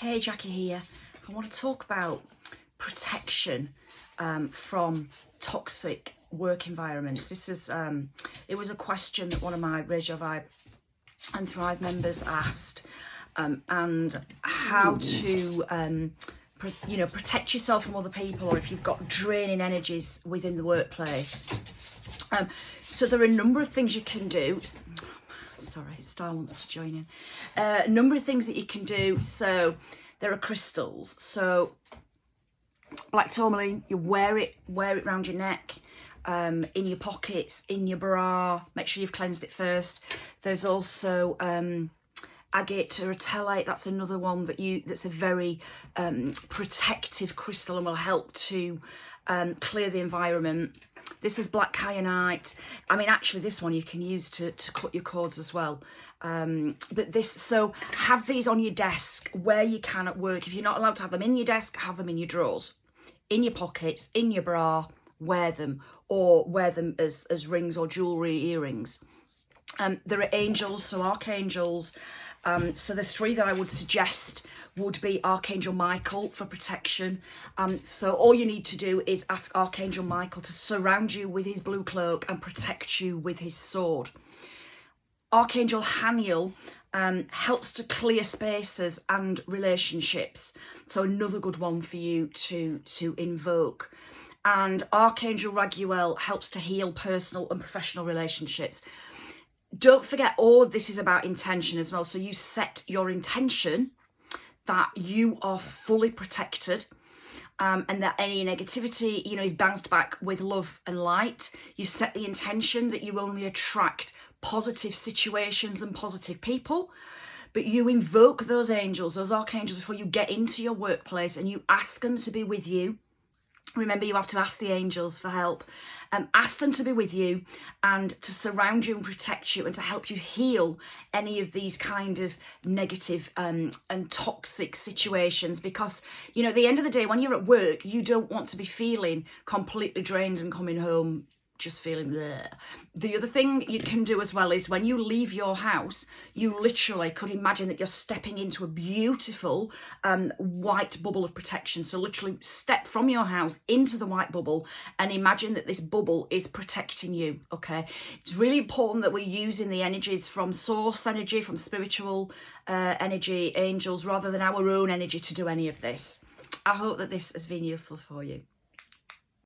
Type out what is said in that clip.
Hey, Jackie here. I want to talk about protection from toxic work environments. This is it was a question that one of my Raise Your Vibe and Thrive members asked, and how to protect yourself from other people, or if you've got draining energies within the workplace. So there are a number of things you can do. Sorry, Star wants to join in. A number of things that you can do. So there are crystals. So black tourmaline, you wear it around your neck, in your pockets, in your bra. Make sure you've cleansed it first. There's also agate terephthalate. That's another one that's a very protective crystal and will help to clear the environment. This is black kyanite. I mean, actually, this one you can use to cut your cords as well. So have these on your desk where you can at work. If you're not allowed to have them in your desk, have them in your drawers, in your pockets, in your bra. Wear them, or wear them as rings or jewellery, earrings. There are angels, so archangels. So the three that I would suggest would be Archangel Michael for protection. So all you need to do is ask Archangel Michael to surround you with his blue cloak and protect you with his sword. Archangel Haniel helps to clear spaces and relationships. So another good one for you to invoke. And Archangel Raguel helps to heal personal and professional relationships. Don't forget, all of this is about intention as well. So you set your intention that you are fully protected, and that any negativity, is bounced back with love and light. You set the intention that you only attract positive situations and positive people, but you invoke those angels, those archangels, before you get into your workplace, and you ask them to be with you. Remember, you have to ask the angels for help. Ask them to be with you and to surround you and protect you and to help you heal any of these kind of negative and toxic situations. Because, at the end of the day, when you're at work, you don't want to be feeling completely drained and coming home just feeling bleh. The other thing you can do as well is when you leave your house, you literally could imagine that you're stepping into a beautiful white bubble of protection. So literally step from your house into the white bubble and imagine that this bubble is protecting you, okay? It's really important that we're using the energies from source energy, from spiritual energy, angels, rather than our own energy to do any of this. I hope that this has been useful for you.